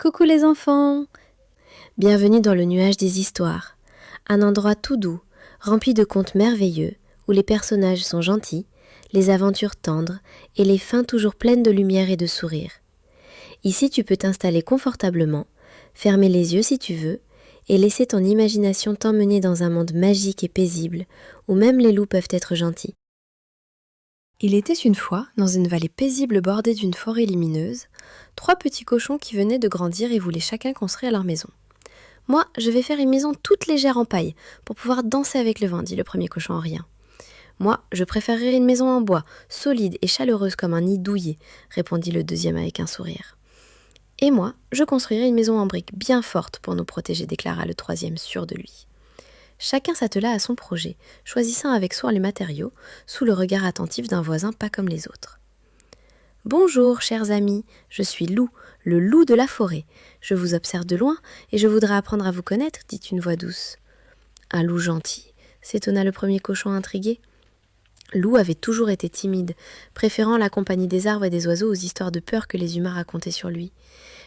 Coucou les enfants! Bienvenue dans le nuage des histoires, un endroit tout doux, rempli de contes merveilleux, où les personnages sont gentils, les aventures tendres et les fins toujours pleines de lumière et de sourires. Ici tu peux t'installer confortablement, fermer les yeux si tu veux, et laisser ton imagination t'emmener dans un monde magique et paisible, où même les loups peuvent être gentils. Il était une fois, dans une vallée paisible bordée d'une forêt lumineuse, 3 petits cochons qui venaient de grandir et voulaient chacun construire leur maison. « Moi, je vais faire une maison toute légère en paille, pour pouvoir danser avec le vent, dit le premier cochon en riant. « Moi, je préférerais une maison en bois, solide et chaleureuse comme un nid douillet, répondit le deuxième avec un sourire. « Et moi, je construirais une maison en briques bien forte pour nous protéger, déclara le troisième sûr de lui. Chacun s'attela à son projet, choisissant avec soin les matériaux, sous le regard attentif d'un voisin pas comme les autres. « Bonjour, chers amis, je suis Loup, le loup de la forêt. Je vous observe de loin et je voudrais apprendre à vous connaître, dit une voix douce. Un loup gentil, s'étonna le premier cochon intrigué. Loup avait toujours été timide, préférant la compagnie des arbres et des oiseaux aux histoires de peur que les humains racontaient sur lui.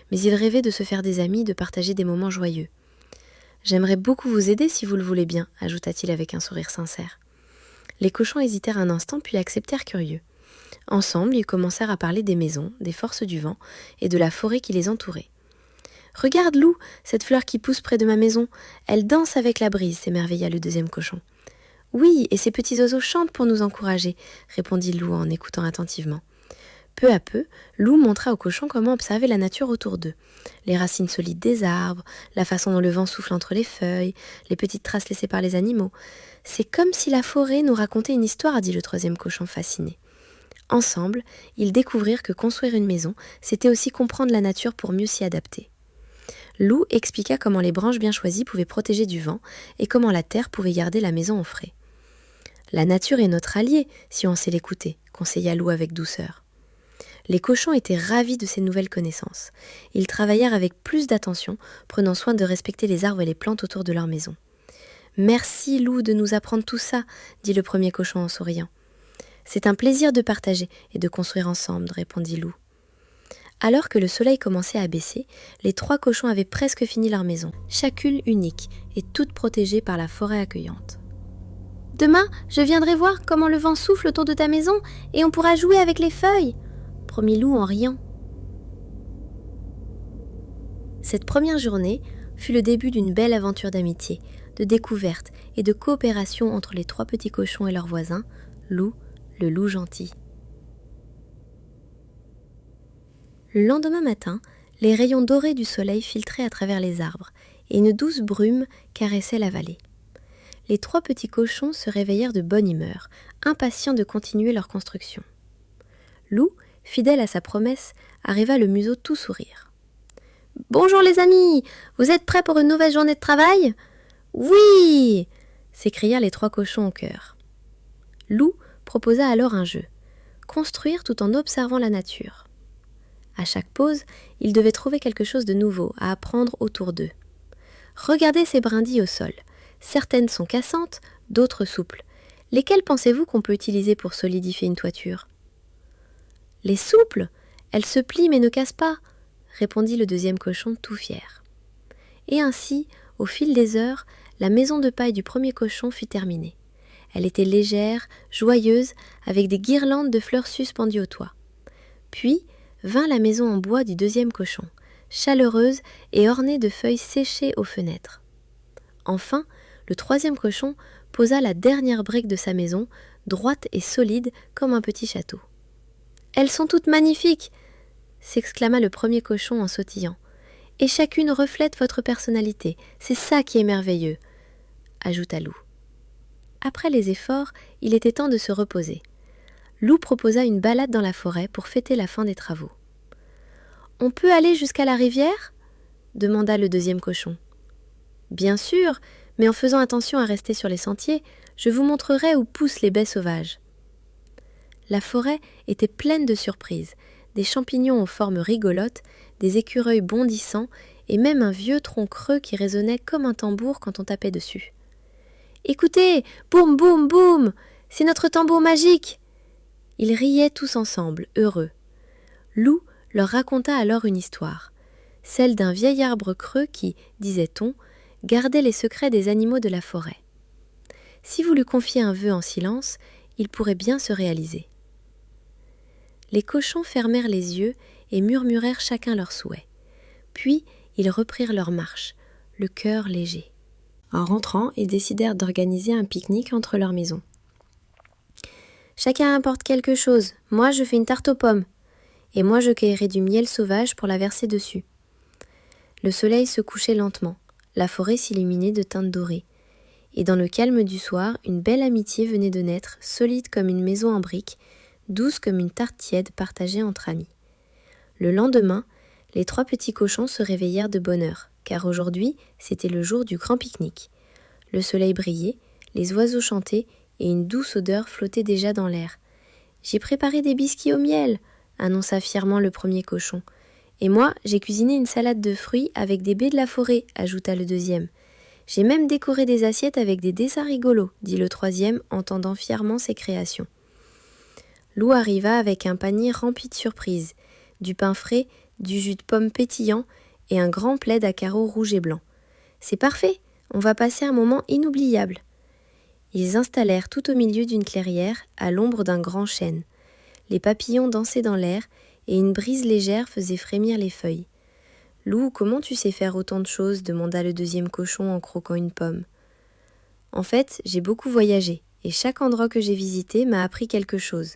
Mais il rêvait de se faire des amis, de partager des moments joyeux. J'aimerais beaucoup vous aider si vous le voulez bien, ajouta-t-il avec un sourire sincère. Les cochons hésitèrent un instant puis acceptèrent curieux. Ensemble, ils commencèrent à parler des maisons, des forces du vent et de la forêt qui les entourait. « Regarde, Loup, cette fleur qui pousse près de ma maison, elle danse avec la brise, s'émerveilla le deuxième cochon. « Oui, et ces petits oiseaux chantent pour nous encourager, répondit Loup en écoutant attentivement. Peu à peu, Loup montra aux cochons comment observer la nature autour d'eux. Les racines solides des arbres, la façon dont le vent souffle entre les feuilles, les petites traces laissées par les animaux. C'est comme si la forêt nous racontait une histoire, dit le troisième cochon fasciné. Ensemble, ils découvrirent que construire une maison, c'était aussi comprendre la nature pour mieux s'y adapter. Loup expliqua comment les branches bien choisies pouvaient protéger du vent et comment la terre pouvait garder la maison au frais. La nature est notre allié, si on sait l'écouter, conseilla Loup avec douceur. Les cochons étaient ravis de ces nouvelles connaissances. Ils travaillèrent avec plus d'attention, prenant soin de respecter les arbres et les plantes autour de leur maison. « Merci, Loup, de nous apprendre tout ça, » dit le premier cochon en souriant. « C'est un plaisir de partager et de construire ensemble, » répondit Loup. Alors que le soleil commençait à baisser, les 3 cochons avaient presque fini leur maison, chacune unique et toute protégée par la forêt accueillante. « Demain, je viendrai voir comment le vent souffle autour de ta maison et on pourra jouer avec les feuilles, » promit Loup en riant. Cette première journée fut le début d'une belle aventure d'amitié, de découverte et de coopération entre les 3 petits cochons et leurs voisins, Loup, le loup gentil. Le lendemain matin, les rayons dorés du soleil filtraient à travers les arbres et une douce brume caressait la vallée. Les 3 petits cochons se réveillèrent de bonne humeur, impatients de continuer leur construction. Loup, fidèle à sa promesse, arriva le museau tout sourire. « Bonjour les amis, vous êtes prêts pour une nouvelle journée de travail ? » ?»« Oui !» s'écrièrent les 3 cochons en chœur. Loup proposa alors un jeu, construire tout en observant la nature. À chaque pause, ils devaient trouver quelque chose de nouveau à apprendre autour d'eux. Regardez ces brindilles au sol. Certaines sont cassantes, d'autres souples. Lesquelles pensez-vous qu'on peut utiliser pour solidifier une toiture ? Les souples, elles se plient mais ne cassent pas, répondit le deuxième cochon tout fier. Et ainsi, au fil des heures, la maison de paille du premier cochon fut terminée. Elle était légère, joyeuse, avec des guirlandes de fleurs suspendues au toit. Puis vint la maison en bois du deuxième cochon, chaleureuse et ornée de feuilles séchées aux fenêtres. Enfin, le troisième cochon posa la dernière brique de sa maison, droite et solide comme un petit château. « Elles sont toutes magnifiques !» s'exclama le premier cochon en sautillant. « Et chacune reflète votre personnalité, c'est ça qui est merveilleux !» ajouta Loup. Après les efforts, il était temps de se reposer. Loup proposa une balade dans la forêt pour fêter la fin des travaux. « On peut aller jusqu'à la rivière ?» demanda le deuxième cochon. « Bien sûr, mais en faisant attention à rester sur les sentiers, je vous montrerai où poussent les baies sauvages. » La forêt était pleine de surprises, des champignons aux formes rigolotes, des écureuils bondissants et même un vieux tronc creux qui résonnait comme un tambour quand on tapait dessus. « Écoutez, boum, boum, boum, c'est notre tambour magique !» Ils riaient tous ensemble, heureux. Loup leur raconta alors une histoire. celle d'un vieil arbre creux qui, disait-on, gardait les secrets des animaux de la forêt. Si vous lui confiez un vœu en silence, il pourrait bien se réaliser. Les cochons fermèrent les yeux et murmurèrent chacun leur souhait. Puis, ils reprirent leur marche, le cœur léger. En rentrant, ils décidèrent d'organiser un pique-nique entre leurs maisons. « Chacun apporte quelque chose. Moi, je fais une tarte aux pommes. Et moi, je cueillerai du miel sauvage pour la verser dessus. » Le soleil se couchait lentement. La forêt s'illuminait de teintes dorées. Et dans le calme du soir, une belle amitié venait de naître, solide comme une maison en briques, douce comme une tarte tiède partagée entre amis. Le lendemain, les 3 petits cochons se réveillèrent de bonne heure, car aujourd'hui, c'était le jour du grand pique-nique. Le soleil brillait, les oiseaux chantaient et une douce odeur flottait déjà dans l'air. « J'ai préparé des biscuits au miel !» annonça fièrement le premier cochon. « Et moi, j'ai cuisiné une salade de fruits avec des baies de la forêt !» ajouta le deuxième. « J'ai même décoré des assiettes avec des dessins rigolos !» dit le troisième en tendant fièrement ses créations. Lou arriva avec un panier rempli de surprises, du pain frais, du jus de pomme pétillant et un grand plaid à carreaux rouges et blancs. « C'est parfait, on va passer un moment inoubliable !» Ils installèrent tout au milieu d'une clairière, à l'ombre d'un grand chêne. Les papillons dansaient dans l'air et une brise légère faisait frémir les feuilles. « Lou, comment tu sais faire autant de choses ?» demanda le deuxième cochon en croquant une pomme. « En fait, j'ai beaucoup voyagé et chaque endroit que j'ai visité m'a appris quelque chose. »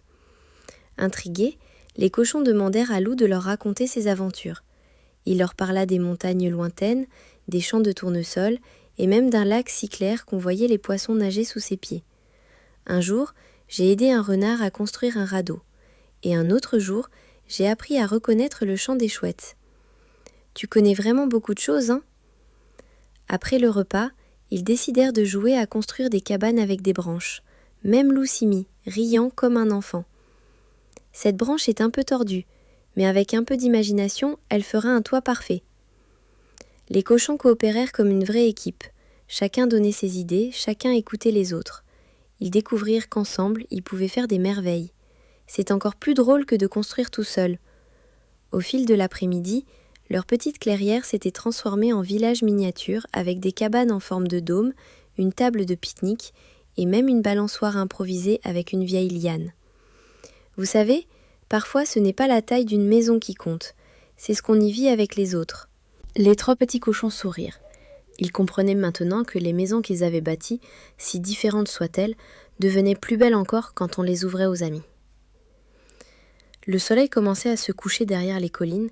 Intrigués, les cochons demandèrent à Lou de leur raconter ses aventures. Il leur parla des montagnes lointaines, des champs de tournesol et même d'un lac si clair qu'on voyait les poissons nager sous ses pieds. Un jour, j'ai aidé un renard à construire un radeau. Et un autre jour, j'ai appris à reconnaître le chant des chouettes. « Tu connais vraiment beaucoup de choses, hein ?» Après le repas, ils décidèrent de jouer à construire des cabanes avec des branches. Même Lou s'y mit, riant comme un enfant. « Cette branche est un peu tordue, mais avec un peu d'imagination, elle fera un toit parfait. » Les cochons coopérèrent comme une vraie équipe. Chacun donnait ses idées, chacun écoutait les autres. Ils découvrirent qu'ensemble, ils pouvaient faire des merveilles. C'est encore plus drôle que de construire tout seul. Au fil de l'après-midi, leur petite clairière s'était transformée en village miniature avec des cabanes en forme de dôme, une table de pique-nique et même une balançoire improvisée avec une vieille liane. Vous savez, parfois ce n'est pas la taille d'une maison qui compte, c'est ce qu'on y vit avec les autres. Les 3 petits cochons sourirent. Ils comprenaient maintenant que les maisons qu'ils avaient bâties, si différentes soient-elles, devenaient plus belles encore quand on les ouvrait aux amis. Le soleil commençait à se coucher derrière les collines,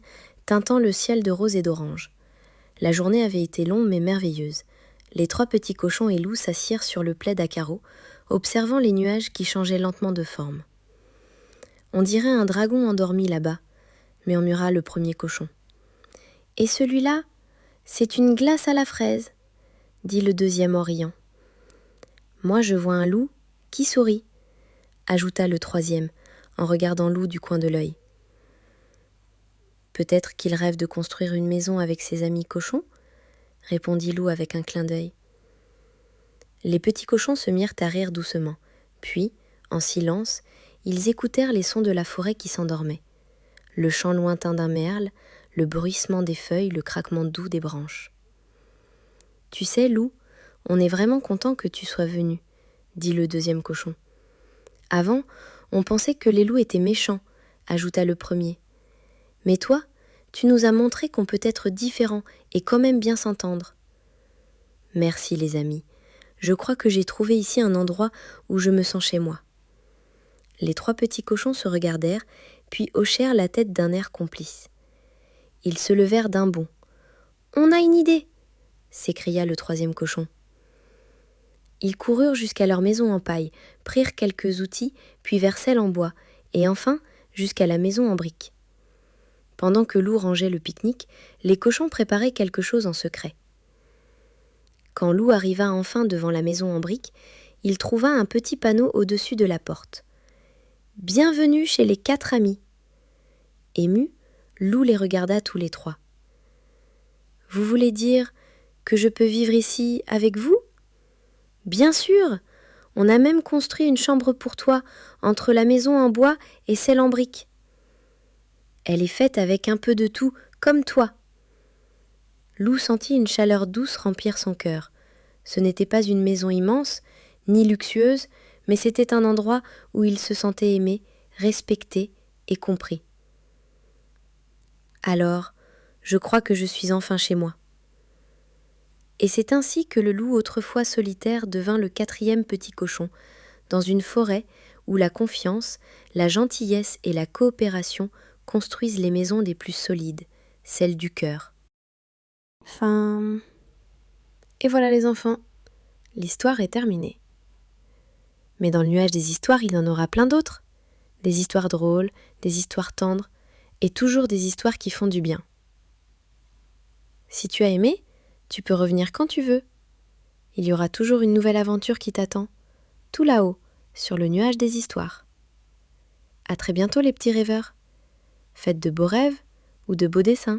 teintant le ciel de rose et d'orange. La journée avait été longue mais merveilleuse. Les 3 petits cochons et Lou s'assirent sur le plaid à carreaux, observant les nuages qui changeaient lentement de forme. « On dirait un dragon endormi là-bas », murmura le premier cochon. « Et celui-là, c'est une glace à la fraise », dit le deuxième en riant. « Moi, je vois un loup qui sourit », ajouta le troisième, en regardant Lou du coin de l'œil. « Peut-être qu'il rêve de construire une maison avec ses amis cochons ?» répondit Lou avec un clin d'œil. Les petits cochons se mirent à rire doucement, puis, en silence, ils écoutèrent les sons de la forêt qui s'endormait. Le chant lointain d'un merle, le bruissement des feuilles, le craquement doux des branches. « Tu sais, Lou, on est vraiment content que tu sois venu, » dit le deuxième cochon. « Avant, on pensait que les loups étaient méchants, » ajouta le premier. « Mais toi, tu nous as montré qu'on peut être différent et quand même bien s'entendre. » « Merci les amis, je crois que j'ai trouvé ici un endroit où je me sens chez moi. » Les 3 petits cochons se regardèrent, puis hochèrent la tête d'un air complice. Ils se levèrent d'un bond. « On a une idée !» s'écria le troisième cochon. Ils coururent jusqu'à leur maison en paille, prirent quelques outils, puis vers celle en bois, et enfin jusqu'à la maison en briques. Pendant que Lou rangeait le pique-nique, les cochons préparaient quelque chose en secret. Quand Lou arriva enfin devant la maison en briques, il trouva un petit panneau au-dessus de la porte. « Bienvenue chez les 4 amis !» Ému, Lou les regarda tous les 3. « Vous voulez dire que je peux vivre ici avec vous ? » ?»« Bien sûr ! On a même construit une chambre pour toi, entre la maison en bois et celle en briques. Elle est faite avec un peu de tout, comme toi. » Lou sentit une chaleur douce remplir son cœur. Ce n'était pas une maison immense, ni luxueuse, mais c'était un endroit où il se sentait aimé, respecté et compris. Alors, je crois que je suis enfin chez moi. Et c'est ainsi que le loup autrefois solitaire devint le 4e petit cochon, dans une forêt où la confiance, la gentillesse et la coopération construisent les maisons les plus solides, celles du cœur. Fin. Et voilà les enfants, l'histoire est terminée. Mais dans le nuage des histoires, il y en aura plein d'autres. Des histoires drôles, des histoires tendres, et toujours des histoires qui font du bien. Si tu as aimé, tu peux revenir quand tu veux. Il y aura toujours une nouvelle aventure qui t'attend, tout là-haut, sur le nuage des histoires. À très bientôt les petits rêveurs. Faites de beaux rêves ou de beaux dessins.